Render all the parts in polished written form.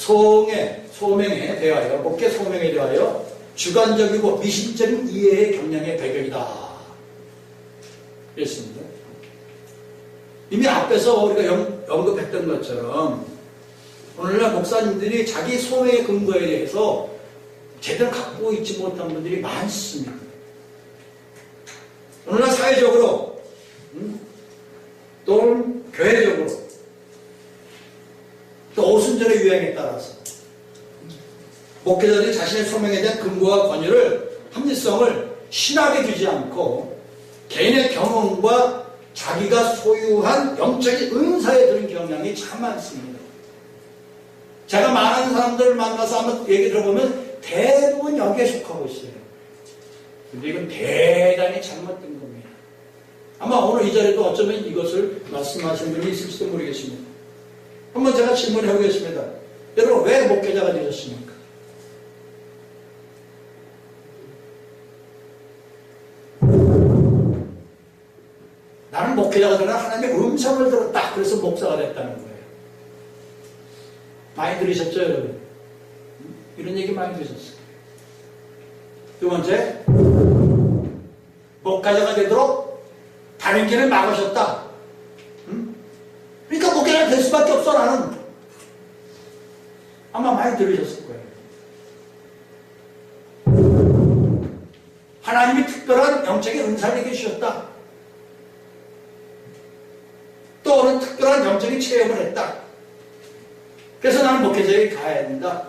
소명에 대하여, 목회 소명에 대하여 주관적이고 미심적인 이해의 경향의 배경이다. 그랬습니다. 이미 앞에서 우리가 언급했던 것처럼 오늘날 목사님들이 자기 소명의 근거에 대해서 제대로 갖고 있지 못한 분들이 많습니다. 오늘날 사회적으로 또는 교회적으로 또 오순절의 유행에 따라서 목회자들이 자신의 소명에 대한 근거와 권유를 합리성을 신학에 두지 않고 개인의 경험과 자기가 소유한 영적인 은사에 드는 경향이 참 많습니다. 제가 많은 사람들을 만나서 한번 얘기 들어보면 대부분 여기에 속하고 있어요. 근데 이건 대단히 잘못된 겁니다. 아마 오늘 이 자리도 어쩌면 이것을 말씀하시는 분이 있을지도 모르겠습니다. 한번 제가 질문해 보겠습니다. 여러분, 왜 목회자가 되셨습니까? 나는 목회자가 되나 하나님의 음성을 들었다. 그래서 목사가 됐다는 거예요. 많이 들으셨죠, 여러분? 이런 얘기 많이 들으셨어요. 두 번째, 목회자가 되도록 다른 길을 막으셨다. 그러니까 목회자가 될 수밖에 없어, 나는. 아마 많이 들으셨을 거예요. 하나님이 특별한 영적인 은사를 주셨다. 또는 특별한 영적인 체험을 했다. 그래서 나는 목회자에게 가야 된다.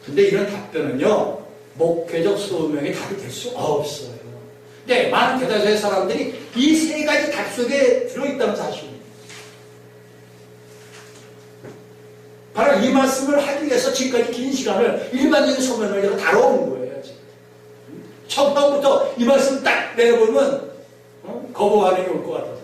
근데 이런 답변은요, 목회적 소명의 답이 될 수 없어요. 근데 많은 대다수의 사람들이 이 세 가지 답 속에 들어있다는 사실입니다. 바로 이 말씀을 하기 위해서 지금까지 긴 시간을 일반적인 소명을 내가 다뤄온 거예요. 지금. 처음부터 이 말씀 딱 내려보면 거부 반응이 올 것 같아서.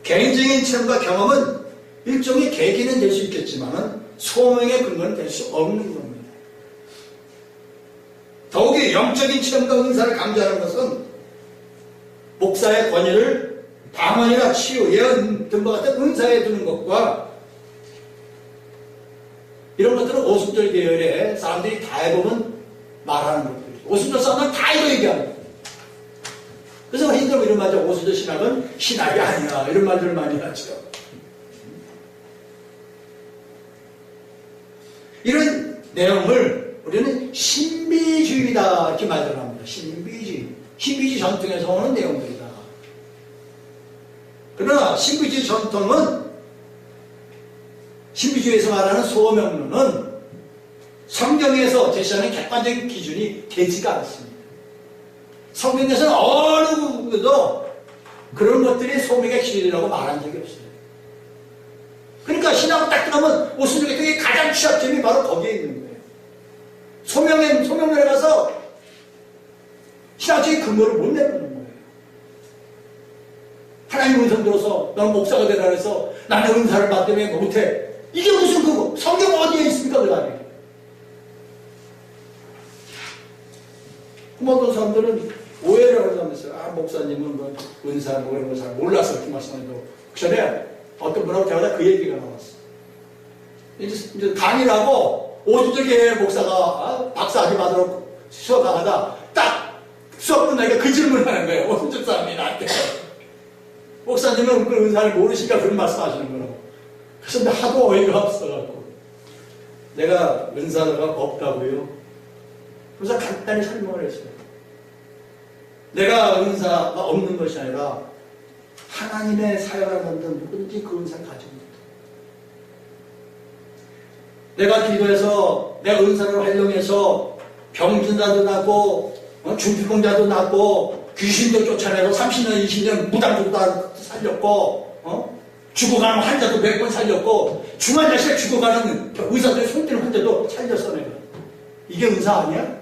개인적인 체험과 경험은 일종의 계기는 될 수 있겠지만 소명의 근거는 될 수 없는 겁니다. 더욱이 영적인 체험과 은사를 강조하는 것은 목사의 권위를 방언이나 치유, 예언 등과 같은 은사에 두는 것과 이런 것들은 오순절 계열의 사람들이 다 해보면 말하는 것들이죠. 오순절 사람들은 다 이거 얘기하는 거예요. 그래서 흔히들 이런 말이죠. 오순절 신학은 신학이 아니야. 이런 말들을 많이 하죠. 이런 내용을 우리는 신비주의다 이렇게 말을 합니다. 신비주의 전통에서 오는 내용들이다. 그러나 신비주의 전통은 신비주의에서 말하는 소명론은 성경에서 제시하는 객관적인 기준이 되지가 않습니다. 성경에서는 어느 부분도 그런 것들이 소명의 기준이라고 말한 적이 없어요. 그러니까 신학을 딱 들어가면 오순절 계통의 가장 취약점이 바로 거기에 있는 거예요. 소명론에 가서 신학적인 근거를 못 내놓는 거예요. 하나님 음성 들어서 너는 목사가 되라 해서 나는 은사를 받으면 못해. 이게 무슨 그거? 성경 어디에 있습니까? 그 다음에. 어떤 사람들은 오해를 하는 사람들 있어요. 아, 목사님은 뭐 은사 뭐 이런 거 잘 몰라서 이렇게 말씀하는데 그 전에 어떤 분하고 대화하다 그 얘기가 나왔어. 이제 강의를 하고 오순절 목사가 박사학위 받으러 수업 나가다 딱 수업 끝나니까 그 질문을 하는 거예요. 오순절 사람이 나한테. 목사님은 그 은사를 모르시니까 그런 말씀 하시는 거라고. 그래서 나 하도 어이가 없어갖고 내가 은사가 없다고요. 그래서 간단히 설명을 했어요. 내가 은사가 없는 것이 아니라 하나님의 사역을 하는 누구든지 그 은사를 가지고 있다. 내가 기도해서 내 은사를 활용해서 병든 자도 낫고 중풍자도 낫고 귀신도 쫓아내서 30년 20년 무당도 살렸고 죽어가는 환자도 몇 번 살렸고 중환자실에 죽어가는 의사들이 손대는 환자도 살렸어 내가. 이게 은사 아니야?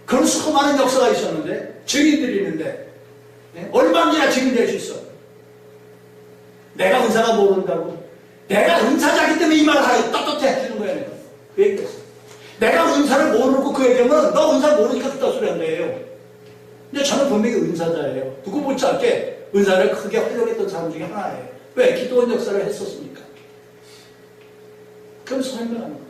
그런 수많은 역사가 있었는데 증인들이 있는데 얼마나 증인될 수 있어. 내가 은사가 모른다고. 내가 은사자기 때문에 이 말을 하라고 떳떳해 해주는 거야 내가. 그 얘기했어. 내가 은사를 모르고 그 얘기하면 너 은사 모르니까 그딴 소리 한다 해요. 근데 저는 분명히 은사자예요. 누구 못지않게 은사를 크게 활용했던 사람 중에 하나예요. 왜? 기도원 역사를 했었으니까. 그럼 설명하는 거예요.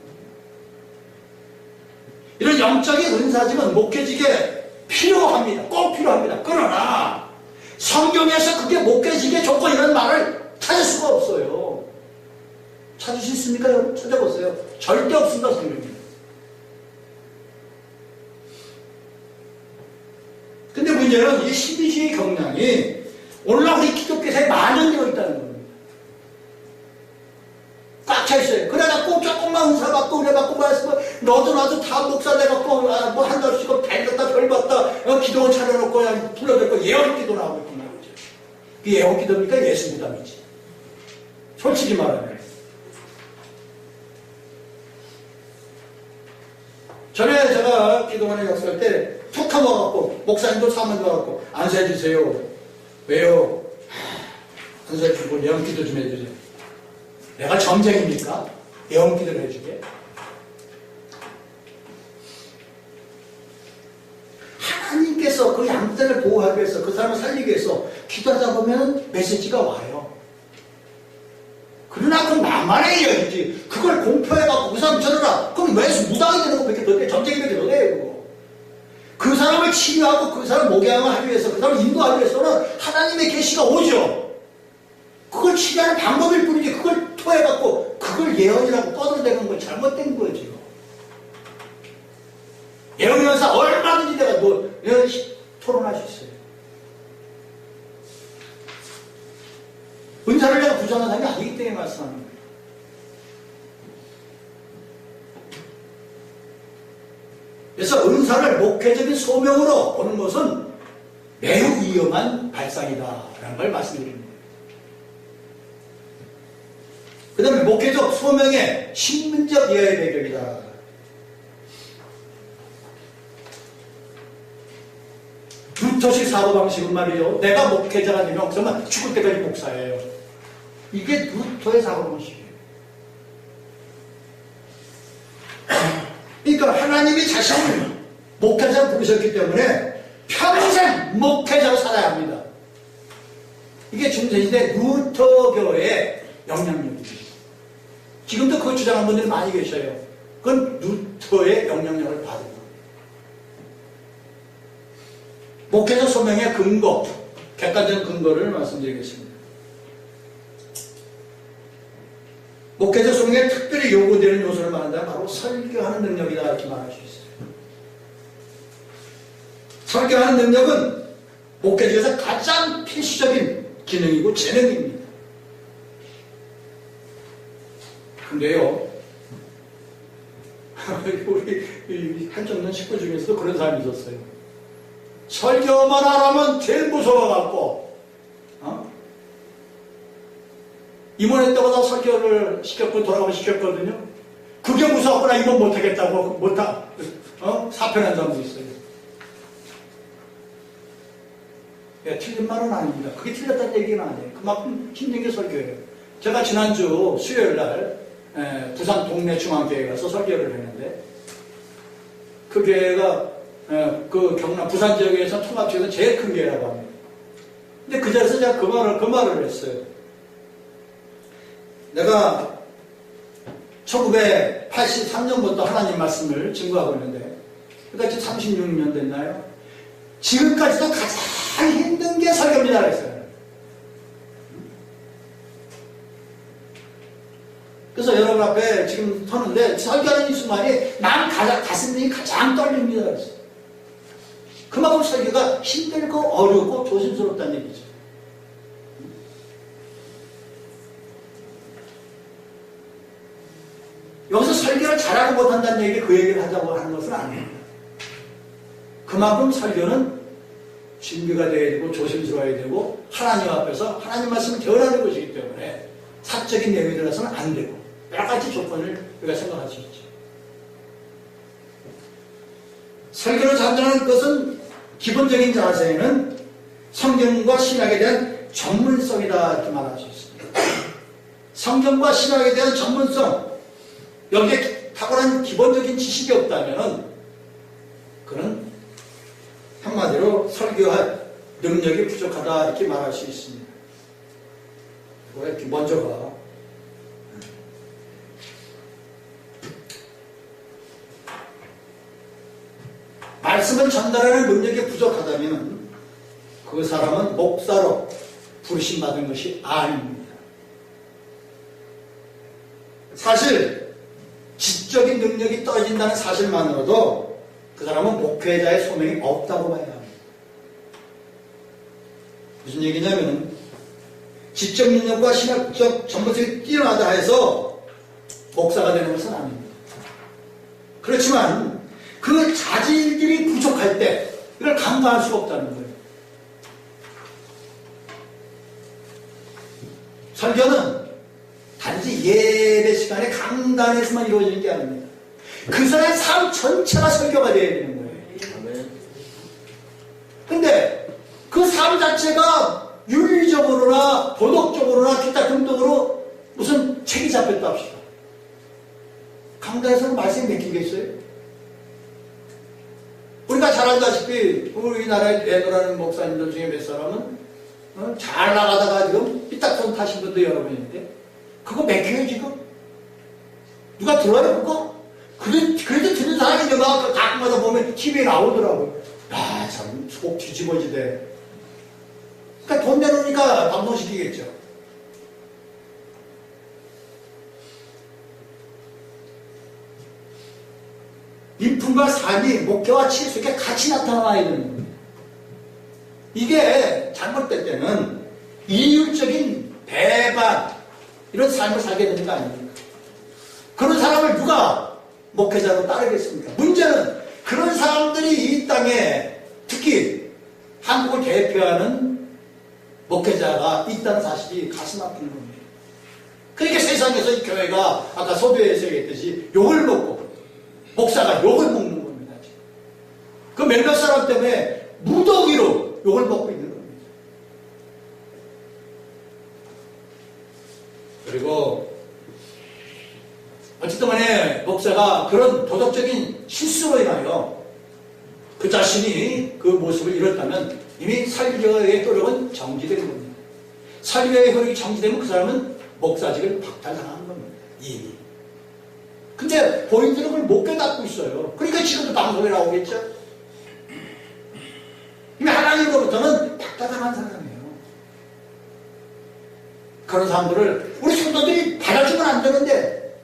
이런 영적인 은사직은 목회직에 필요합니다. 꼭 필요합니다. 그러나 성경에서 그게 목회직의 조건 이런 말을 찾을 수가 없어요. 찾을 수 있습니까? 여러분 찾아보세요. 절대 없습니다. 성경에. 근데 문제는 이 신비주의 경향이 오늘날 우리 기독교사에 만연되어 있다는 겁니다. 꽉 차 있어요. 그러다 꼭 조금만 은사 받고 은혜 받고 말씀 너도 나도 다 목사 돼갖고 뭐 한 달씩 별 받다 별 받다 기도원 차려놓고 그냥 불러들고 예언 기도 나오고 있구나. 그게 예언 기도입니까? 예수 무담이지. 솔직히 말하면. 전에 제가 기도원에 역사할 때 툭 한번 목사님도 사면 와갖고 안수해 주세요. 왜요? 안수해 주고 예언 기도 좀 해주세요. 내가 점쟁입니까? 예언 기도를 해주게. 하나님께서 그 양떼를 보호하기 위해서 그 사람을 살리기 위해서 기도하다 보면 메시지가 와요. 그러나 그건 만만의 이야기지. 그걸 공표해갖고 그 사람 전하라. 그럼 왜 무당이 되는 거 그렇게 더 돼? 점쟁이 그렇게 더 돼, 그거. 그 사람을 치유하고 그 사람 목양을 하기 위해서 그 사람을 인도하기 위해서는 하나님의 계시가 오죠. 그걸 치유하는 방법일 뿐이지 그걸 토해갖고 그걸 예언이라고 뻗어대는 건 잘못된 거죠. 예언연사 얼마든지 내가 토론할 수 있어요. 은사를 내가 부정한 사람이 아니기 때문에 말씀하는 거예요. 그래서 은사를 목회적인 소명으로 보는 것은 매우 위험한 발상이다라는 걸 말씀드립니다. 그 다음에 목회적 소명의 신문적 이해의 배경이다. 루터식 사고방식은 말이요. 내가 목회자가 되면 정말 죽을 때까지 목사예요. 이게 루터의 사고방식이에요. 그러니까 하나님이 자신을 목회자로 부르셨기 때문에 평생 목회자로 살아야 합니다. 이게 중세시대 루터교의 영향력이죠. 지금도 그걸 주장하는 분들이 많이 계셔요. 그건 루터의 영향력을 받은 거예요. 목회자 소명의 근거, 객관적인 근거를 말씀드리겠습니다. 목회자 소명에 특별히 요구되는 요소를 말한다면 바로 설교하는 능력이다 이렇게 말할 수 있어요. 설교하는 능력은 목회자에서 가장 필수적인 기능이고 재능입니다. 근데요, 우리 한정년 식구 중에서도 그런 사람이 있었어요. 설교만 하라면 제일 무서워갖고, 임원했다고 나 설교를 시켰고 돌아가면 시켰거든요. 그게 무서워갖고 나 임원 못하겠다고, 사표난 사람도 있어요. 예, 틀린 말은 아닙니다. 그게 틀렸다는 얘기는 아니에요. 그만큼 힘든 게 설교예요. 제가 지난주 수요일 날, 부산 동네 중앙교회에 가서 설교를 했는데, 그 교회가 그 경남 부산 지역에서 통합지역에서 제일 큰 교회라고 합니다. 근데 그 자리에서 제가 그 말을 했어요. 내가 1983년부터 하나님 말씀을 증거하고 있는데, 그러니까 지금 36년 됐나요? 지금까지도 가장 힘든 게 설교입니다. 그랬어요. 그래서 여러분 앞에 지금 서는데 설교하는 이 순간이 난 가슴이 가장 떨립니다. 그랬어요. 그만큼 설교가 힘들고 어렵고 조심스럽다는 얘기죠. 여기서 설교를 잘하고 못한다는 얘기, 그 얘기를 하자고 하는 것은 아닙니다. 그만큼 설교는 준비가 되어야 되고 조심스러워야 되고 하나님 앞에서 하나님 말씀을 대언하는 것이기 때문에 사적인 내용이 들어서는 안 되고 여러 가지 조건을 우리가 생각할 수 있죠. 설교를 잘하는 것은 기본적인 자세는 성경과 신학에 대한 전문성이다 이렇게 말할 수 있습니다. 성경과 신학에 대한 전문성, 여기에 탁월한 기본적인 지식이 없다면 그는 한마디로 설교할 능력이 부족하다 이렇게 말할 수 있습니다. 이렇게 먼저가 말씀을 전달하는 능력이 부족하다면 그 사람은 목사로 부르심받은 것이 아닙니다. 사실 지적인 능력이 떨어진다는 사실만으로도 그 사람은 목회자의 소명이 없다고 봐야 합니다. 무슨 얘기냐면 지적 능력과 신학적 전문성이 뛰어나다 해서 목사가 되는 것은 아닙니다. 그렇지만 그 자질들이 부족할 때 이걸 간과할 수가 없다는 거예요. 설교는 단지 예배 시간에 강단에서만 이루어지는 게 아닙니다. 그 사람의 삶 전체가 설교가 되어야 되는 거예요. 근데 그 삶 자체가 윤리적으로나 도덕적으로나 기타 등등으로 무슨 책이 잡혔다 합시다. 강단에서는 말씀이 맥히겠어요? 우리가 잘 알다시피 우리나라에 내노라는 목사님들 중에 몇 사람은 잘 나가다가 지금 삐딱선 타신 분도 여러 분 있는데 그거 맥혀요 지금? 누가 들어요 그거? 그래도 듣는 사람이 내가 가끔마다 보면 TV에 나오더라고요. 야, 참 속 뒤집어지대. 그러니까 돈 내놓으니까 방송시키겠죠. 인품과 삶이 목회와 치유 속에 같이 나타나야 되는 겁니다. 이게 잘못될 때는 이율적인 배반 이런 삶을 살게 되는 거 아닙니까? 그런 사람을 누가 목회자로 따르겠습니까? 문제는 그런 사람들이 이 땅에 특히 한국을 대표하는 목회자가 있다는 사실이 가슴 아픈 겁니다. 그러니까 세상에서 이 교회가 아까 소도에서 얘기했듯이 욕을 먹고 목사가 욕을 먹는 겁니다. 그 몇몇 사람 때문에 무더기로 욕을 먹고 있는 겁니다. 그리고 어쨌든 간에 목사가 그런 도덕적인 실수로 인하여 그 자신이 그 모습을 잃었다면 이미 설교의 효력은 정지된 겁니다. 설교의 효력이 정지되면 그 사람은 목사직을 박탈당한 겁니다. 이미. 근데 본인들은 그걸 못 깨닫고 있어요. 그러니까 지금도 방송에 나오겠죠? 이미 하나님으로부터는 박탈당한 사람이에요. 그런 사람들을 우리 성도들이 받아주면 안 되는데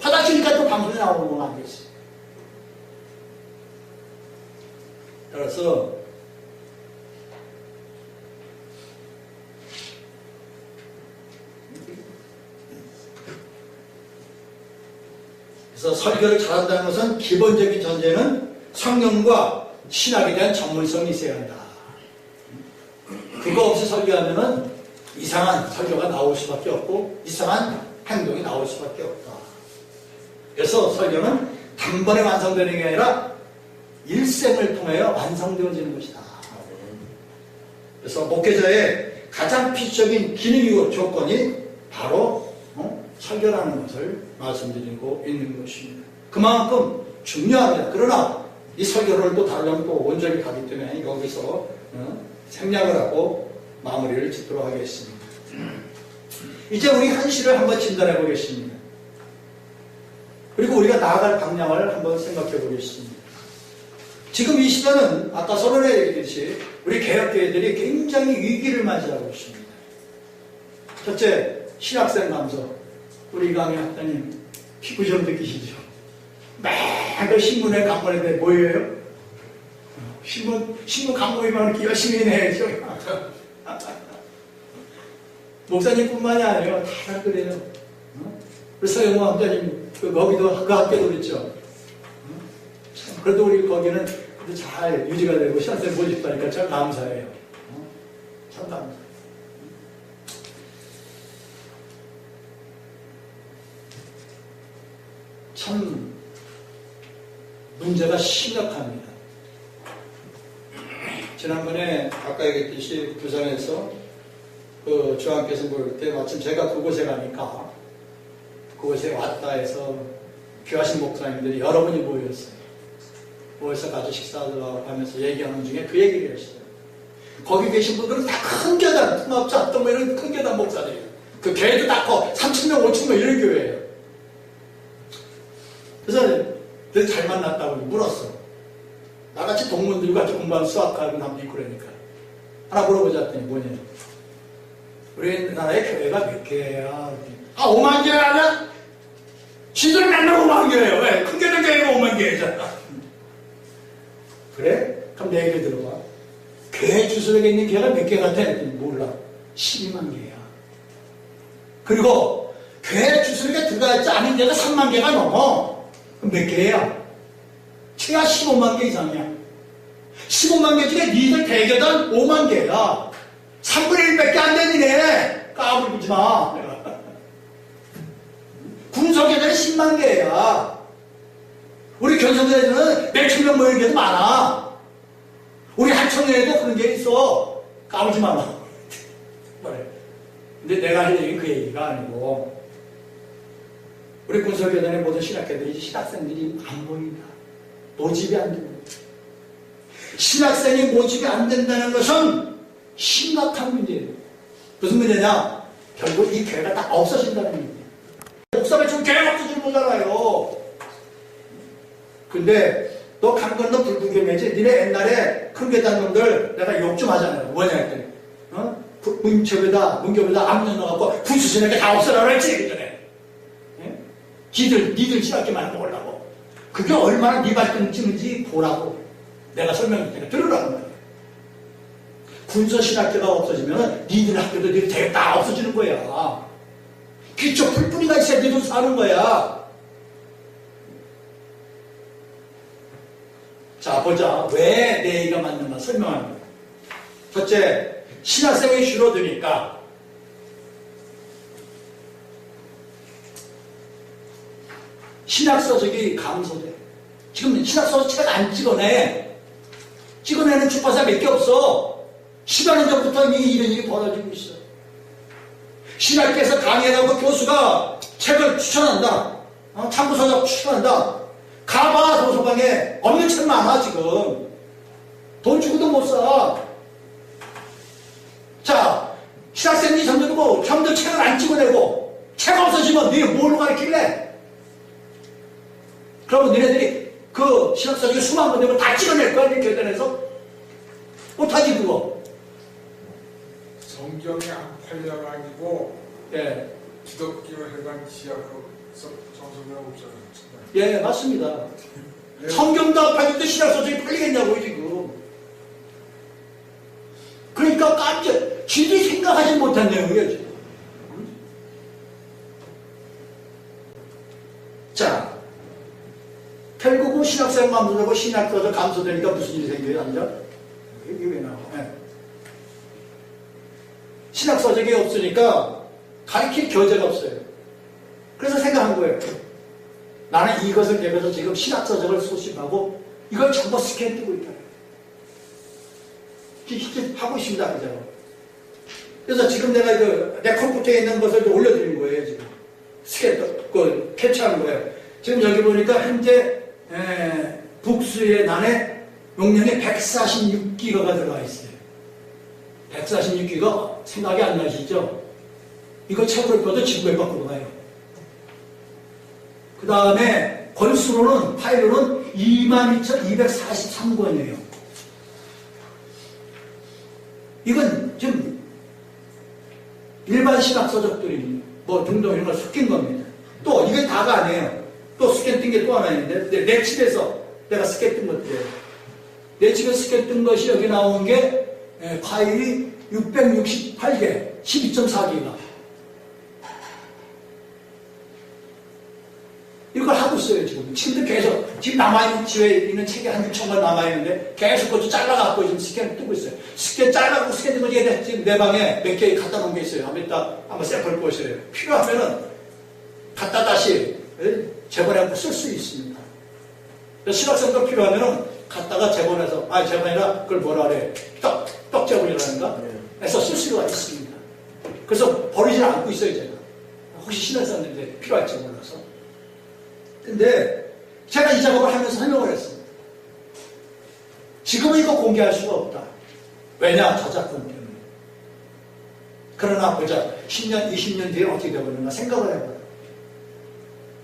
받아주니까 또 방송에 나오는 건 아니겠어요. 따라서 그래서 설교를 잘한다는 것은 기본적인 전제는 성경과 신학에 대한 전문성이 있어야 한다. 그거 없이 설교하면은 이상한 설교가 나올 수밖에 없고 이상한 행동이 나올 수밖에 없다. 그래서 설교는 단번에 완성되는 게 아니라 일생을 통하여 완성되어지는 것이다. 그래서 목회자의 가장 필수적인 기능이고 조건이 바로 설교라는 것을 말씀드리고 있는 것입니다. 그만큼 중요합니다. 그러나 이 설교를 또 다루려면 또 온전히 가기 때문에 여기서 생략을 하고 마무리를 짓도록 하겠습니다. 이제 우리 현실을 한번 진단해 보겠습니다. 그리고 우리가 나아갈 방향을 한번 생각해 보겠습니다. 지금 이 시대는 아까 서론에 얘기했듯이 우리 개혁교회들이 굉장히 위기를 맞이하고 있습니다. 첫째, 신학생 감소. 우리 강의 학자님 피부 좀 느끼시죠? 매일 신문에 강권에 뭐예요? 신문 강권이면 열심히 해야죠. 목사님뿐만이 아니에요. 다 그래요. 그래서 영호 학자님 거기도 그 학교도 그랬죠. 그래도 우리 거기는 잘 유지가 되고 시간대 보고 싶다니까 참 감사해요. 참 감사해요. 참 문제가 심각합니다. 지난번에 아까 얘기했듯이 부산에서 그 주한께서 볼 때 마침 제가 그곳에 가니까 그곳에 왔다 해서 귀하신 목사님들이 여러분이 모였어요. 어디서 가서 식사하고 하면서 얘기하는 중에 그 얘기를 했어요. 거기 계신 분들은 다 큰 교단, 통합자, 또 뭐 이런 큰 교단 목사들이에요. 그 교회도 다 커. 3,000명, 5,000명 이런 교회예요. 그래서 내가 잘 만났다고 물었어. 나같이 동문들 같이 공부하는 수학하는 사람도 있고 그러니까. 하나 물어보자 했더니 뭐냐. 우리나라의 교회가 몇 개야? 5만 개야 하냐? 지들 맨날 5만 개예요. 왜? 큰 교회 교회가 5만 개잖아. 그래? 그럼 내 얘기 들어봐. 교회 주소록에 있는 교회가 몇 개 같아? 몰라. 12만 개야. 그리고 교회 주소록에 들어가 있지 않은 데가 3만 개가 넘어. 그럼 몇 개야? 최하 15만 개 이상이야. 15만 개 중에 니들 대교단 5만 개야. 3분의 1밖에 안 되니네. 까불지 마. 군소교단이 10만 개야. 우리 견성대에는 몇천 명 모이는 게도 많아. 우리 한청년에도 그런 게 있어. 까불지 마. 근데 내가 할 얘기는 그 얘기가 아니고, 우리 군소교단의 모든 신학교들이 신학생들이 안 보인다. 모집이 안 된다. 신학생이 모집이 안 된다는 것은 심각한 문제예요. 무슨 문제냐? 결국 이 교회가 다 없어진다는 문제예요. 목사가 지금 교회가 없어지는 거잖아요. 근데 너 강 건너 불구경이지. 니네 옛날에 큰 교단 놈들 내가 욕 좀 하잖아요. 뭐냐 했더니 문교보다 암 넣어갖고 구수신에게 다 없애라 그랬지 그전에. 니들 신학교만 먹으려고. 그게 얼마나 네 발등 찌는지 보라고 내가 설명할 테니까 들으라고 말이야. 군소신학교가 없어지면 니들 학교도 니들 다 없어지는 거야. 기초 풀뿌리가 있어야 니들 사는 거야. 자, 보자. 왜 내 얘기가 맞는가 설명하는 거야. 첫째, 신학생이 줄어드니까 신학서적이 감소돼. 지금 신학서 책 안 찍어내. 찍어내는 출판사 몇 개 없어. 10여 년 전부터 이미 이런 일이 벌어지고 있어. 신학교에서 강의하고 교수가 책을 추천한다. 참고서적 추천한다. 가봐 도서관에 없는 책 많아 지금. 돈 주고도 못 사. 자, 신학생이 점점 책을 안 찍어내고 책 없어지면 너희 뭘로 가르칠래? 그러면 너네들이 그 신학서적이 수만 번 되면 다 찍어낼 거야, 네 교단에서? 못하지, 그거. 성경이 안 팔려가지고, 예. 기독교 회관 지하로 정성명 목사님. 예, 맞습니다. 네. 성경도 안 팔리는데 신학서적이 팔리겠냐고요, 지금. 그러니까 깜짝, 지들이 생각하지 못한 내용이에요, 지금. 자, 결국은 신학생 감소되고 신학서적 감소되니까 무슨 일이 생겨요, 앉아? 이게 왜 나와? 네. 신학서적이 없으니까 가르칠 교재가 없어요. 그래서 생각한 거예요. 나는 이것을 내면서 지금 신학서적을 소집하고 이걸 전부 스캔 뜨고 있다. 이렇게 하고 있습니다, 그죠? 그래서 지금 내가 내 컴퓨터에 있는 것을 올려드린 거예요, 지금. 스캔, 캡처하는 거예요. 지금 여기 보니까 현재 북수의 난에 용량이 146기가가 들어가 있어요. 146기가 생각이 안 나시죠? 이거 책으로 읽어도 지구에 밖으로 가요. 그 다음에 권수로는 파일로는 22,243권이에요. 이건 좀 일반 신학서적들이 뭐 등등 이런 걸 섞인 겁니다. 또 이게 다가 아니에요. 또 스캔 뜬 게 또 하나 있는데 내 집에서 내가 스캔 뜬 것들이에요. 내 집에 스캔 뜬 것이 여기 나온 게 파일이 668개 12.4기가 이걸 하고 있어요. 지금 계속 지금 남아있는 집에 있는 책이 한 6,000권 남아있는데 계속 그것도 잘라갖고 지금 스캔을 뜨고 있어요. 스캔 잘라고 스캔 뜬 거지 지금 내 방에 몇 개 갖다 놓은 게 있어요. 한번 이따 한번 샘플 보셔요. 필요하면은 갖다 다시 재본해서 쓸 수 있습니다. 실학생도 필요하면은 갖다가 재본해서 재본이라 그걸 뭐라 그래 떡 재본이라는가 해서 쓸 수가 있습니다. 그래서 버리지 않고 있어요. 제가 혹시 신학생들한테 필요할지 몰라서. 근데 제가 이 작업을 하면서 설명을 했습니다. 지금은 이거 공개할 수가 없다. 왜냐? 저작권 때문에. 그러나 보자. 10년, 20년 뒤에 어떻게 되겠는가 생각을 해봐요.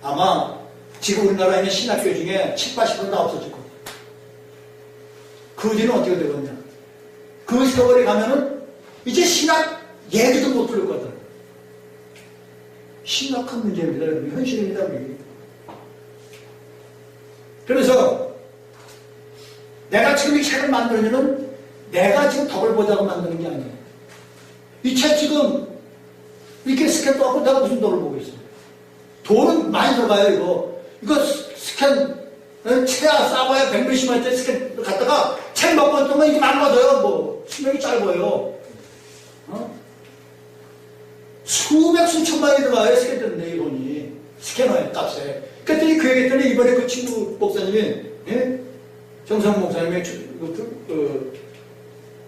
아마 지금 우리나라에 있는 신학교 중에 7, 80%는 다 없어질 겁니다. 그 뒤는 어떻게 되겠냐? 그 세월에 가면은 이제 신학 얘기도 못 들을 거다. 심각한 문제입니다. 여러분. 현실입니다. 우리. 그래서 내가 지금 이 책을 만들려면 내가 지금 덕을 보자고 만드는 게 아니에요. 이 책 지금 이렇게 스캔 떠갖고 내가 무슨 덕을 보고 있어요. 돈은 많이 들어가요. 이거 스캔 채야 싸봐야 100몇십만 원짜리 스캔 갖다가 책 몇 번 동안 이게 망가져요. 뭐 수명이 짧아요. 수백 수천만이 들어가요. 스캔 때문에 이번이 스캐너의 값에. 그랬더니 그 얘기했더니 이번에 그 친구 목사님이, 예? 정성 목사님의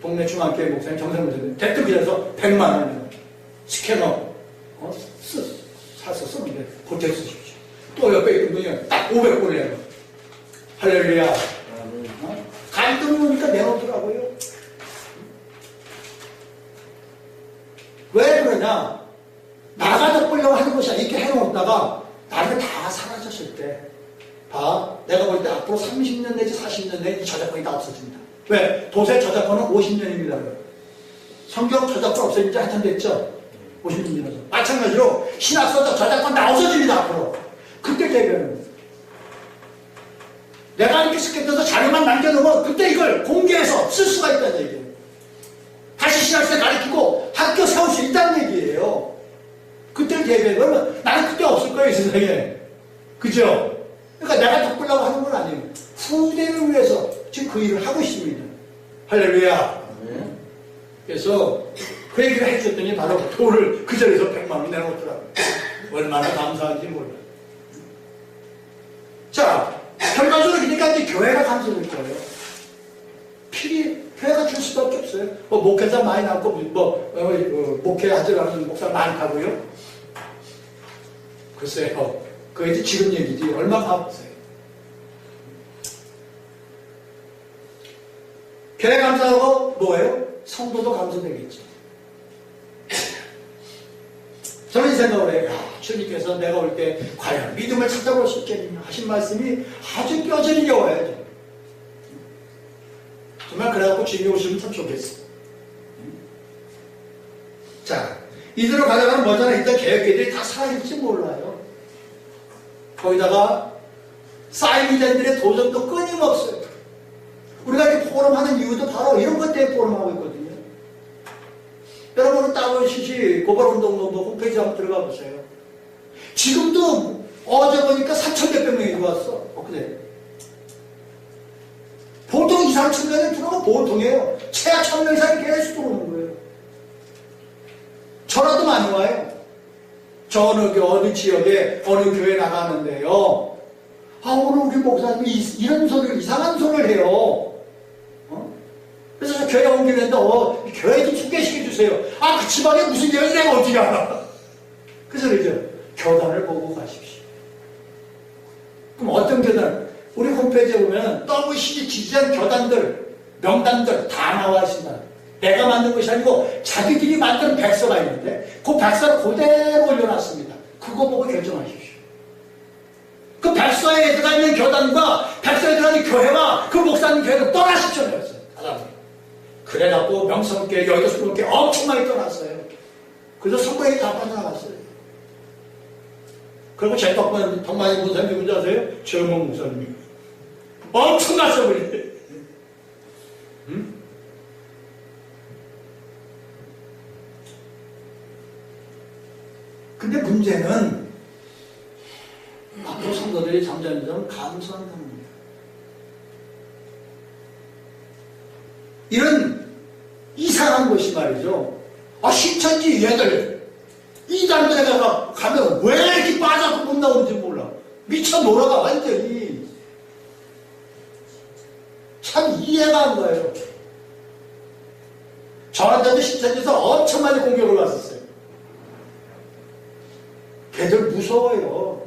동네 중앙교회 목사님 정성 목사님 댓글 빌려서 100만 원이요. 스캐너 사서 쓰는데 고쳐 쓰십시오. 또 옆에 있던 분이 딱 500불이에요. 할렐루야. 간단히 보니까 내놓더라고요. 왜 그러냐? 나가 덕보려고 하는 것이 아니라 이렇게 해놓다가 나중에 다 사라졌을 때 내가 볼 때 앞으로 30년 내지 40년 내에 이 저작권이 다 없어집니다. 왜? 도세 저작권은 50년입니다. 성경 저작권 없어진 지 한참 됐죠? 50년이라서. 마찬가지로 신학서 저작권 다 없어집니다. 앞으로. 그때 대변은 내가 이렇게 스캔해서 자료만 남겨놓으면 그때 이걸 공개해서 쓸 수가 있다는 얘기예요. 다시 신학생 가르치고 학교 세울 수 있다는 얘기예요. 그때를 대비하면 나는 그때 없을 거예요, 이 세상에. 그죠? 그러니까 내가 덕보려고 하는 건 아니에요. 후대를 위해서 지금 그 일을 하고 있습니다. 할렐루야. 그래서 그 얘기를 해줬더니 바로 돈을 그 자리에서 100만 원 내놓더라고요. 얼마나 감사한지 몰라요. 자, 결과적으로 그러니까 이제 교회가 감사될 거예요. 필히 교회가 줄 수밖에 없어요. 목회자 많이 나고 목회하지라는 목사 많다고요? 글쎄요. 그게 이제 지금 얘기지. 얼마 가보세요. 교회 감사하고 뭐예요? 성도도 감사되겠죠. 저는 이 생각을 해요. 주님께서 내가 올 때 과연 믿음을 찾아볼 수 있겠느냐 하신 말씀이 아주 뼈저리게 와야죠. 정말 그래갖고 주님이 오시면 참 좋겠어. 자, 이대로 가다가는 뭐잖아. 일단 개혁계들이 다 살아있을지 몰라요. 거기다가 사이비젠들의 도전도 끊임없어요. 우리가 이렇게 포럼하는 이유도 바로 이런 것 때문에 포럼하고 있거든요. 여러분은 따보시지 고발운동본부 홈페이지 한번 들어가 보세요. 지금도 어제 보니까 3,100몇 명이 들어왔어. 그래. 보통 2, 3천 명이 들어오면 보통이에요. 최하 1,000명 이상이 계속 들어오는 거예요. 전화도 많이 와요. 저 어느 지역에 어느 교회 나가는데요. 오늘 우리 목사님이 이런 소리를, 이상한 소리를 해요. 그래서 저 교회 옮기려 했는데, 교회 좀 소개시켜주세요. 그 집안에 무슨 일이 내가 어떻게 알아? 그래서 그러죠. 교단을 보고 가십시오. 그럼 어떤 교단? 우리 홈페이지에 보면 WCG 지지한 교단들, 명단들 다 나와 있습니다. 내가 만든 것이 아니고 자기들이 만든 백서가 있는데 그 백서를 그대로 올려놨습니다. 그거 보고 결정하십시오. 그 백서에 들어가 있는 교단과 백서에 들어가 있는 교회와 그 목사님 교회를 떠나십시오. 그랬어요. 그래갖고 명성교회, 여의도수목교회 엄청 많이 떠났어요. 그래서 선거에 다 빠져나갔어요. 그리고 제 덕만이 목사님 누군지 아세요? 최영목 목사님이 엄청났어 우리. 근데 문제는 앞으로 성도들이 점점점 감소한다는 겁니다. 이런 이상한 것이 말이죠. 신천지 얘들 이단들에 가면 왜 이렇게 빠져서 못 나오는지 몰라. 미쳐 놀아가 완전히. 참 이해가 안 가요. 저한테도 신천지에서 엄청 많이 공격을 받았어요. 걔들 무서워요.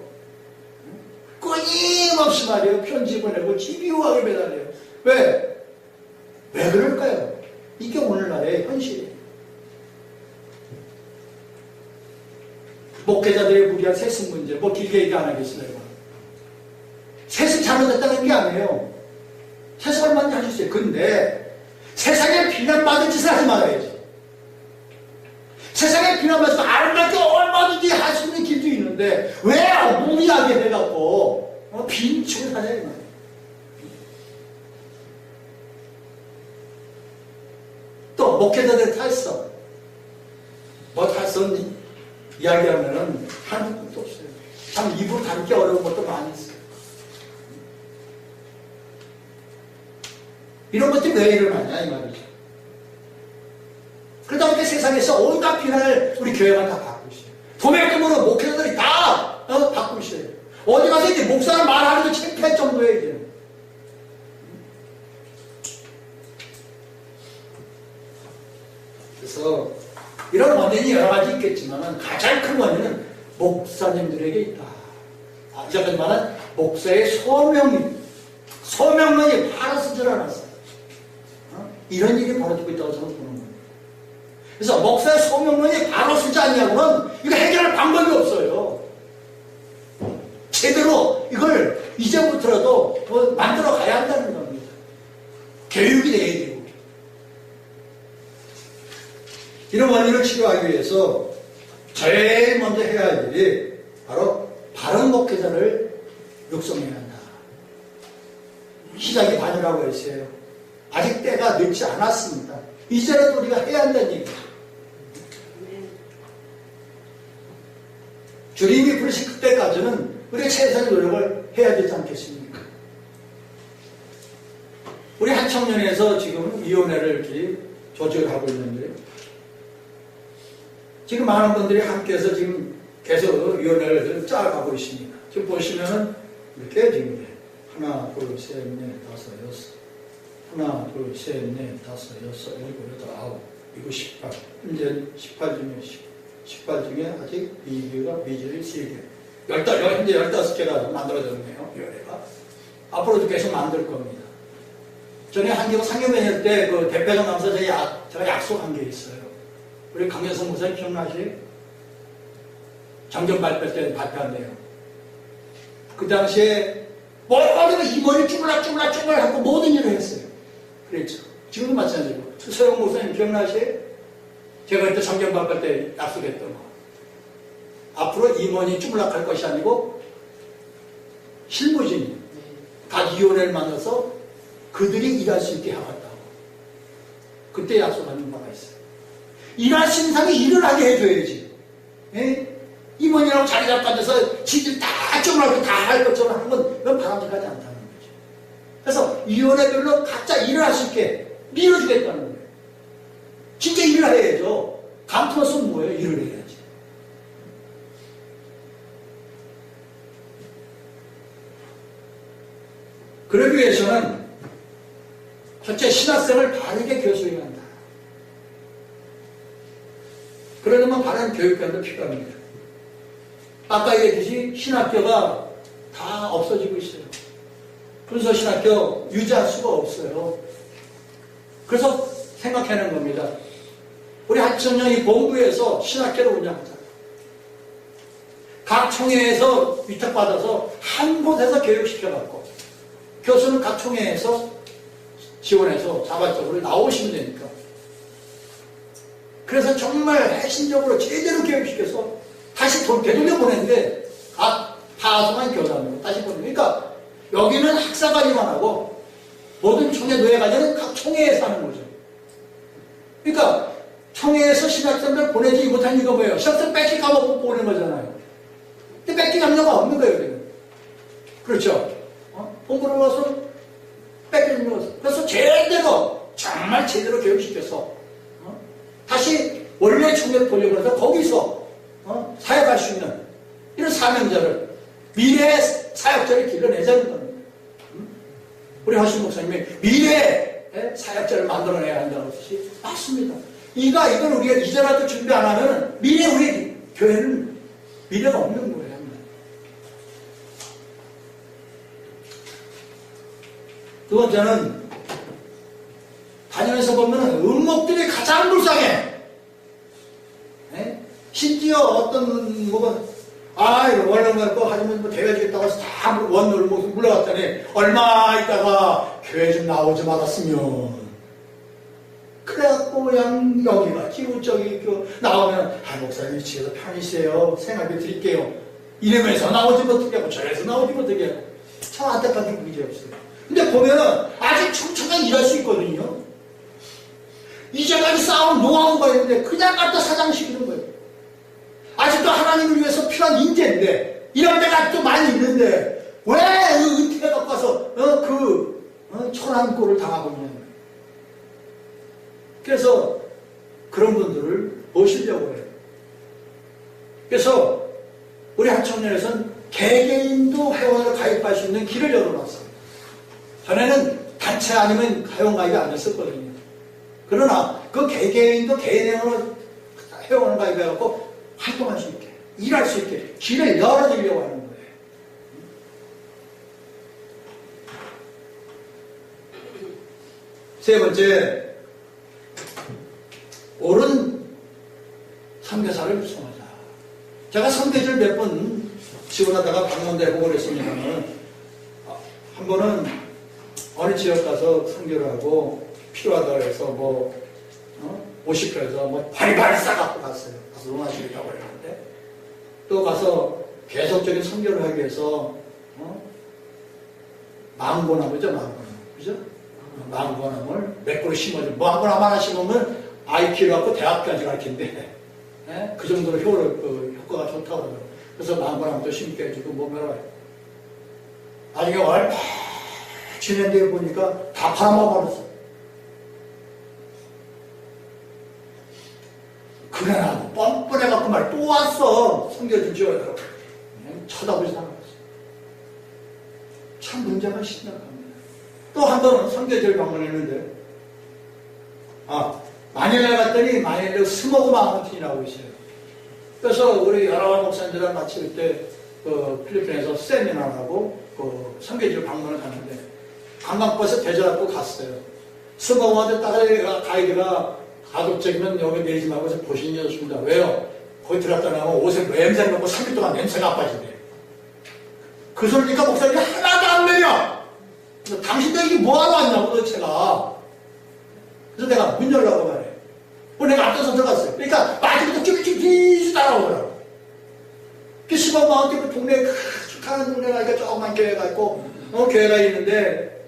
끊임없이 말이에요. 편지 보내고 집요하게 매달려요. 왜? 왜 그럴까요? 이게 오늘날의 현실이에요. 목회자들의 무리한 세습 문제, 뭐 길게 얘기 안 하겠어요. 세습 잘못했다는 게 아니에요. 세습 얼마든지 할 수 있어요. 근데 세상에 비난받은 짓을 하지 말아야죠. 세상에 비난받아서 아름답게 얼마든지 할 수 있는 길도 있는데 왜 무리하게 해갖고 빈축을 하냐 이 말이에요. 또 목회자들의 탈선, 뭐 탈선 이야기하면은 하는 것도 없어요. 참 입으로 담기 어려운 것도 많이 있어요. 이런 것들이 왜 일어나냐 이 말이죠. 그러다 보니까 세상에서 온갖 비난을 우리 교회가 다 받고 있어요. 도매금으로 목회자들이 다 받고 있어요. 어디 가서 이제 목사를 말하는 게 창피할 정도예요. 이제. 그래서 이런 원인이 여러 가지 있겠지만 가장 큰 원인은 목사님들에게 있다. 이전까지 말한 목사의 소명론이 바로 쓰질 않았어요. 이런 일이 벌어지고 있다고 저는 보는 거예요. 그래서 목사의 소명론이 바로 쓰지 않냐고는 이거 해결할 방법이 없어요. 제대로 이걸 이제부터라도 만들어 가야 한다는 겁니다. 교육이 돼야 되고. 이런 원인을 치료하기 위해서 제일 먼저 해야 할 일이 바로 바른 목회자를 육성해야 한다. 시작이 반이라고 했어요. 아직 때가 늦지 않았습니다. 이제라도 우리가 해야 한다는 얘기입니다. 주님이 부르신 그때까지는 우리가 최선의 노력을 해야 되지 않겠습니까? 우리 한 청년에서 지금 위원회를 이렇게 조직을 하고 있는데요. 지금 많은 분들이 함께해서 지금 계속 위원회를 짜가고 있습니다. 지금 보시면은 이렇게 지금 하나, 둘, 셋, 넷, 다섯, 여섯. 하나, 둘, 셋, 넷, 다섯, 여섯, 일곱, 여덟, 아홉. 이거 18. 이제 18 중에 아직 미지를 3개. 현재 15개가 만들어졌네요. 위원회가. 앞으로도 계속 만들 겁니다. 전에 한기호 상임회의 때 그 대표장 나와서 제가 약속한 게 있어요. 우리 강현성 목사님 기억나시죠? 정견 발표 때 발표한대요. 그 당시에 모든 임원이 쭈글락쭈글락쭈글 하고 모든 일을 했어요. 그랬죠. 지금도 마찬가지고. 서영 목사님 기억나시죠? 제가 그때 정견 발표 때 약속했던 거. 앞으로 임원이 쭈글락할 것이 아니고 실무진이 각 위원회를 만나서 그들이 일할 수 있게 하겠다고. 그때 약속하는 바가 있어요. 일하시는 사람이 일을 하게 해줘야지. 예? 임원이라고 자리 잡고 앉아서 지들 다 쭈글락고 다 할 것처럼 하는 건 그건 바람직하지 않다는 거죠. 그래서 위원회별로 각자 일을 할 수 있게 밀어주겠다는 거예요. 진짜 일을 해야죠. 감투로서는 뭐예요? 일을 해야지. 그러기 위해서는 첫째 신학생을 바르게 교수해야 한다. 그러려면 바른 교육관도 필요합니다. 아까 얘기했듯이 신학교가 다 없어지고 있어요. 그래서 신학교 유지할 수가 없어요. 그래서 생각하는 겁니다. 우리 한천년이 본부에서 신학교를 운영하자. 각 총회에서 위탁받아서 한 곳에서 교육시켜갖고 교수는 각 총회에서 지원해서 자발적으로 나오시면 되니까. 그래서 정말 핵심적으로 제대로 교육시켜서 다시 되돌려 보내는데 각 파수만 교단으로 다시 보내는. 그러니까 여기는 학사관리만 하고 모든 총회 노예관리는 각 총회에서 하는 거죠. 그러니까 총회에서 신학생들 보내지 못한 이유가 뭐예요? 신학생 뺏기 까먹고 보내는 거잖아요. 근데 뺏기 감정가 없는 거예요. 여기는. 그렇죠? 본부로 와서 뺏기는 거죠. 그래서 제대로 정말 제대로 교육시켜서 다시 원래 총회를 돌려보내서 거기서 사역할 수 있는 이런 사명자를 미래의 사역자를 길러내자는 겁니다. 우리 하신 목사님이 미래의 사역자를 만들어내야 한다는 것이 맞습니다. 이건 우리가 이제라도 준비 안 하면 미래 우리 교회는 미래가 없는 거예요. 두 번째는 다니면서 보면 은목들이 가장 불쌍해. 예? 심지어 어떤 뭐가 이거 원룸을 거 하면 뭐 대회 주겠다고 해서 다 원룸을 물러갔더니 얼마 있다가 교회 좀 나오지 말았으면 그래갖고 그냥 여기가 기부적이 나오면 목사님 집에서 편히 쉬세요. 생활비 드릴게요. 이러면서 나오지 못하게 하고 저래서 나오지 못하게 하고 참 안타깝게 그게 없어요. 근데 보면은 아직 촘촘하게 일할 수 있거든요. 이제까지 쌓은 노하우가 있는데 그냥 갖다 사장시키는 거예요. 아직도 하나님을 위해서 필요한 인재인데 이런 데가 또 많이 있는데 왜 은퇴해 갖고 와서 천한 꼴을 당하고 있냐는 거예요. 그래서 그런 분들을 모시려고 해요. 그래서 우리 한청년에서는 개개인도 회원을 가입할 수 있는 길을 열어놨어요. 전에는 단체 아니면 회원가입이 안 됐었거든요. 그러나 그 개개인도 회원을 가입해갖고 활동할 수 있게, 일할 수 있게 길을 열어주려고 하는 거예요. 세 번째, 옳은 선교사를 구성하자. 제가 선교지를 몇 번 지원하다가 방문도 해보고 그랬습니다만, 한 번은 어느 지역 가서 선교를 하고 필요하다고 해서 50km에서 바리바리 싸갖고 갔어요. 가서 응하시겠다고 그랬는데, 또 가서 계속적인 선교를 하기 위해서 망고나무죠, 망고나무. 그죠? 망고나무를 몇 그루 심어줘. 망고나무 하나 심으면 아이 키워갖고 대학까지 가르친대. 그 정도로 효과가 좋다고 그러더라고요. 그래서 망고나무도 심게 해주고 뭐면 나중에 얼마 지낸 뒤에 보니까 다 팔아먹어버렸어. 그러나 뻔뻔해갖고 말 또 왔어. 성교를 지어야 쳐다보지 않았어. 참 문제가 심각합니다. 또 한 번은 성교지를 방문했는데 마닐라에 갔더니 마닐라 스모그 마운틴이라고 있어요. 그래서 우리 여러 목사님들이랑 같이 그때 필리핀에서 세미나를 하고 성교지를 방문을 갔는데 관광버스 대절하고 갔어요. 스모그한테 따라 가이드가 가급적이면 여기 내리지 말고 보시는 게 좋습니다. 왜요? 거기 들어갔다 나면 옷에 냄새를 맡고 3일 동안 냄새가 안 빠진대요. 그 소리니까 목사님이 하나도 안 내려! 당신들 이게 뭐하러 왔냐고 도대체가. 그래서 내가 문 열라고 말해. 내가 앞서서 들어갔어요. 그러니까 마지막부터 쭈쭈쭈 따라오더라고. 그 시범마을 그 동네에 축하하는 동네가 있으니까 조그만 교회가 있고 교회가 있는데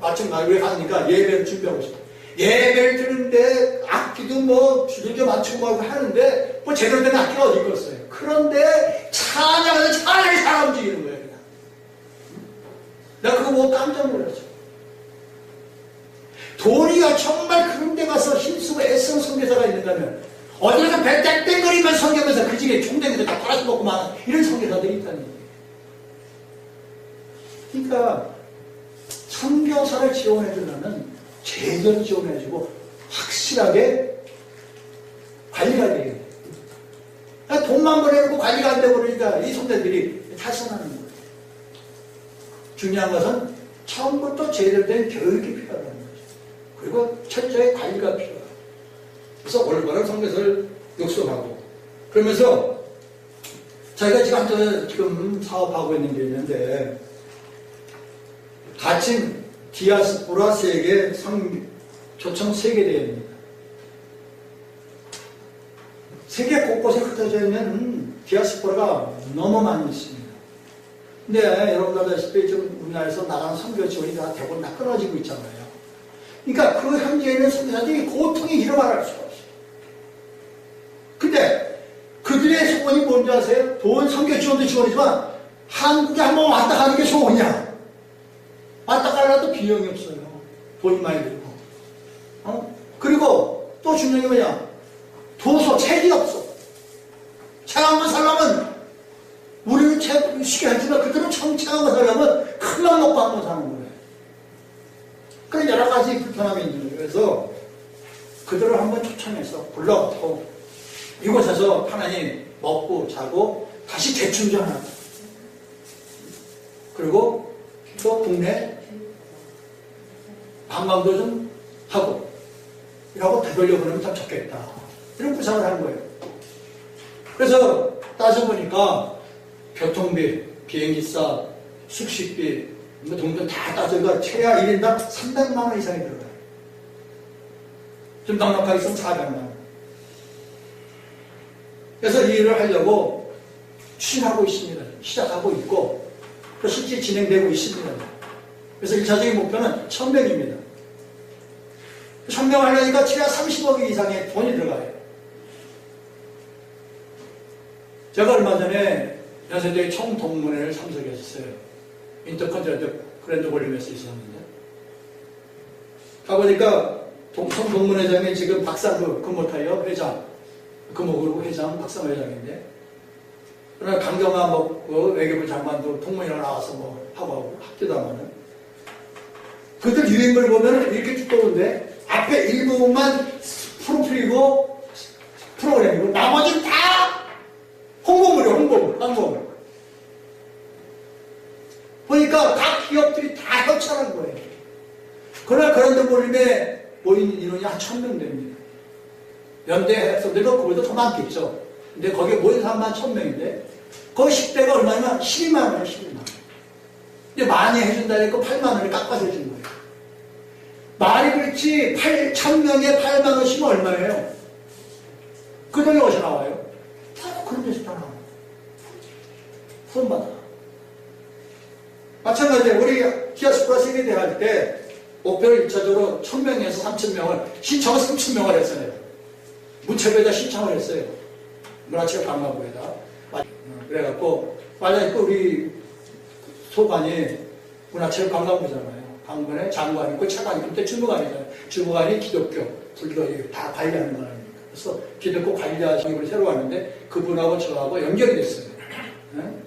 마침 마을에 가니까 예배를 준비하고 있어. 예배를 드는데 악기도 두들겨 맞추고 하는데 제대로 된 악기가 어디 있겠어요. 그런데 찬양을 잘 움직이는 거예요. 그냥. 내가 그거 보고 깜짝 놀랐죠. 도리가 정말 그런 데 가서 힘쓰고 애쓰는 선교사가 있는다면 어디 가서 배 땡땡거리면 선교하면서 그 집에 총대기도 다 팔아서 먹고만 이런 선교사들이 있다는 거예요. 그러니까 선교사를 지원해 주려면 제대로 지원해주고 확실하게 관리가 돼야 돼요. 돈만 보내놓고 관리가 안 되고 그러니까 이 선배들이 탈선하는 거예요. 중요한 것은 처음부터 제대로 된 교육이 필요하다는 거죠. 그리고 철저히 관리가 필요하다. 그래서 올바른 선교사를 육성하고 그러면서 저희가 지금 사업하고 있는 게 있는데 가칭 디아스포라 세계 초청 세계대회입니다. 세계 곳곳에 흩어져 있는 디아스포라가 너무 많이 있습니다. 근데 여러분들 아시다시피 지금 우리나라에서 나가는 선교 지원이 다 대부분 다 끊어지고 있잖아요. 그러니까 그 현지에 있는 선교사들이 고통이 이루 말할 수가 없어요. 근데 그들의 소원이 뭔지 아세요? 선교 지원도 지원이지만 한국에 한번 왔다 가는 게 소원이야. 왔다 가려도 비용이 없어요. 돈이 많이 들고. 그리고 또 중요한 게 뭐냐? 도서, 책이 없어. 책 한 권 살려면 우리는 책 쉽게 하지만 그들은 책 한 권 살려면 큰맘 먹고 한 권 사는 거예요. 그런 여러 가지 불편함이 있는 거예요. 그래서 그들을 한번 초청해서 불러갖고 이곳에서 하나님 먹고 자고 다시 재충전하고 그리고 또 국내 관광도 좀 하고 이라고 되돌려 보내면 참 좋겠다. 이런 구상을 한 거예요. 그래서 따져보니까 교통비, 비행기값, 숙식비, 뭐 등등 다 따져가 최하 1인당 300만 원 이상이 들어가요. 좀 넉넉하게 있으면 400만 원. 그래서 이 일을 하려고 추진하고 있습니다. 시작하고 있고, 또 실제 진행되고 있습니다. 그래서 1차적인 목표는 1000명입니다. 1000명 하려니까 최하 30억 이상의 돈이 들어가요. 제가 얼마 전에 연세대 총동문회를 참석했었어요. 인터컨티넨탈 그랜드 올림에서 있었는데. 가보니까 총동문회장이 지금 박상구 금호타이어 회장, 금호그룹 회장, 박상구 회장인데, 그러나 강경화 그 외교부 장관도 동문회에 나와서 뭐 하고 합디다마는 그들 유행을 보면 이렇게 두꺼운데 앞에 일부분만 프로필이고 프로그램이고 나머지는 다 홍보물이에요. 홍보물. 보니까 각 기업들이 다 협찬한 거예요. 그러나 그런데 몰림에 모인 인원이 한 1000명 됩니다. 연대 학생들도 그보다 더 많겠죠. 근데 거기에 모인 사람만 1000명인데 거기 10대가 얼마냐면 12만 원이에요. 12만 원. 근데 많이 해준다니까 8만 원을 깎아서 해준 거예요. 말이 그렇지 1000명에 8만 원씩은 얼마예요? 그 돈이 어디서 나와요? 다 그런 데서 다 나와요. 후원받아. 마찬가지로 우리 디아스포라 세계대회 할 때 목표를 1차적으로 1000명에서 3000명을 신청을 3000명을 했어요. 문체부에다 신청을 했어요. 문화체육관광부에다. 그래갖고 맞아요. 우리 소관이 문화체육관광부잖아요. 관광부에 장관이 있고 차관이 그때 주무관이잖아요. 주무관이 기독교, 불교 다 관리하는 거 아닙니까? 그래서 기독교 관리하시는 분이 새로 왔는데 그분하고 저하고 연결이 됐어요.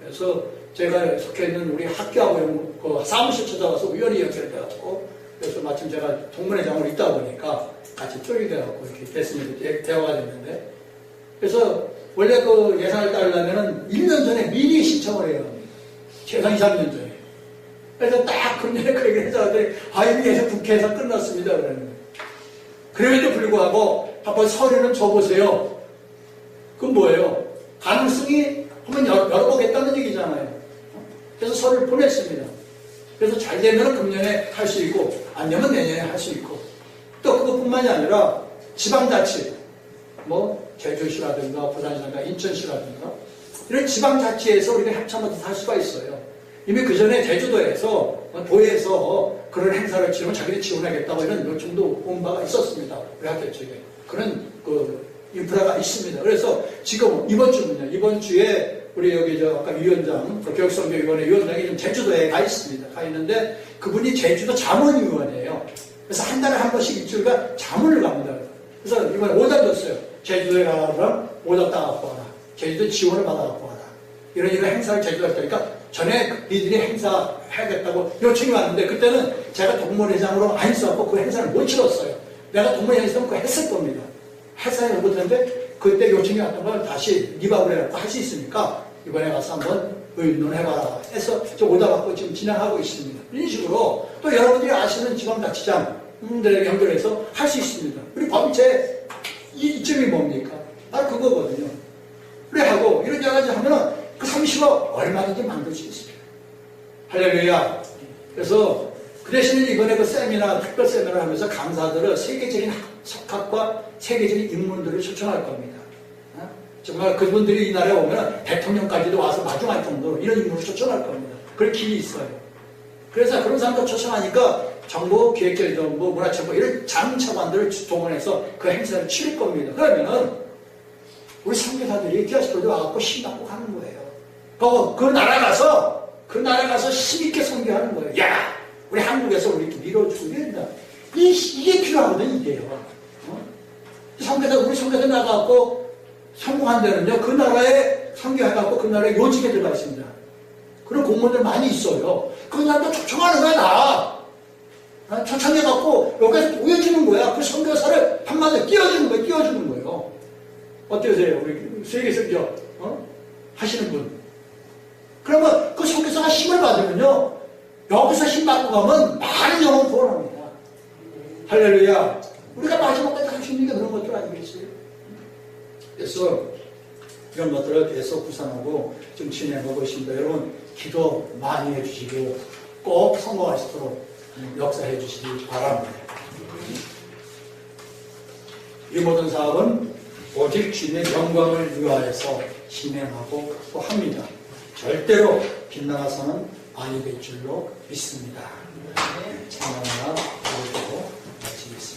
그래서 제가 속해 있는 우리 학교하고 그 사무실 찾아와서 우연히 연결돼갖고 그래서 마침 제가 동문회장으로 있다 보니까 같이 쪼개 돼갖고 이렇게 됐습니다. 대화가 됐는데 그래서 원래 그 예산을 따르려면은 1년 전에 미리 신청을 해야 합니다. 최소한 2, 3년 전에. 그래서 딱 금년에 그 얘기를 해서 이미 해서 국회에서 끝났습니다. 그러는 거예요. 그럼에도 불구하고 한번 서류는 줘보세요. 그건 뭐예요? 가능성이 한번 열어보겠다는 얘기잖아요. 그래서 서류를 보냈습니다. 그래서 잘 되면 금년에 할 수 있고 안 되면 내년에 할 수 있고 또 그것뿐만이 아니라 지방자치 뭐 제주시라든가 부산시라든가 인천시라든가 이런 지방자치에서 우리가 협찬받아서 할 수가 있어요. 이미 그 전에 제주도에서 도에서 그런 행사를 치르면 자기들이 지원하겠다고 이런 요청도 온 바가 있었습니다. 우리 학교 쪽에 그런 그 인프라가 있습니다. 그래서 지금 이번 주에 우리 여기 아까 위원장, 교육선교위원회 위원장이 좀 제주도에 가 있습니다. 가 있는데 그분이 제주도 자문위원이에요. 그래서 한 달에 한 번씩 일주일간 자문을 갑니다. 그래서 이번에 오달 줬어요. 제주도에 가면 오달 따갖고 와라. 제주도 지원을 받아갖고 와라. 이런 행사를 제주도에 했다니까 전에 니들이 행사 해야겠다고 요청이 왔는데 그때는 제가 동문회장으로 안 있어갖고 그 행사를 못 치렀어요. 내가 동문회장이었으면 그거 했을 겁니다. 행사를 못했는데 그때 요청이 왔던 걸 다시 리바브를 해갖고 할 수 있으니까 이번에 가서 한번 의논해봐라 해서 저 오다 갖고 지금 진행하고 있습니다. 이런 식으로 또 여러분들이 아시는 지방자치장들에게 연결해서 할 수 있습니다. 우리 법제 이점이 뭡니까? 바로 그거거든요. 그래 하고 이런 여러 가지 하면은 그 30억 얼마든지 만들 수 있습니다. 할렐루야. 그래서 그 대신에 이번에 그 세미나, 특별 세미나를 하면서 강사들을 세계적인 석학과 세계적인 인문들을 초청할 겁니다. 정말 그분들이 이 나라에 오면 대통령까지도 와서 마중할 정도로 이런 인물을 초청할 겁니다. 그럴 길이 있어요. 그래서 그런 사람들 초청하니까 정부, 기획재정부, 문화체육부 이런 장차관들을 동원해서 그 행사를 치를 겁니다. 그러면은 우리 선교사들이 디아스포라도 와갖고 신받고 가는 거예요. 그 나라 가서 힘있게 선교하는 거예요. 야, 우리 한국에서 우리 이렇게 밀어주고 이런다. 이게 필요하거든, 이게요. 우리 선교사 나가갖고 성공한 데는요, 그 나라에 선교해갖고 그 나라에 요직에 들어가 있습니다. 그런 공무원들 많이 있어요. 그 사람도 초청하는 거야, 나. 초청해갖고 여기서 보여주는 거야. 그 선교사를 한마디로 띄워주는 거예요. 어떠세요? 우리 세계 선교, 하시는 분. 그러면 그 선교사가 힘을 받으면요, 여기서 힘 받고 가면 많은 영혼 구원합니다. 할렐루야. 우리가 마지막까지 할 수 있는 게 그런 것들 아니겠어요? 그래서 이런 것들을 계속 구상하고 좀 진행하고 있습니다. 여러분 기도 많이 해주시고 꼭 성공할 수 있도록 역사해 주시기 바랍니다. 이 모든 사업은 오직 주님의 영광을 위하여서 진행하고 또 합니다. 절대로 빗나가서는 아니 될 줄로 믿습니다. 찬양하나 부르고 마치겠습니다.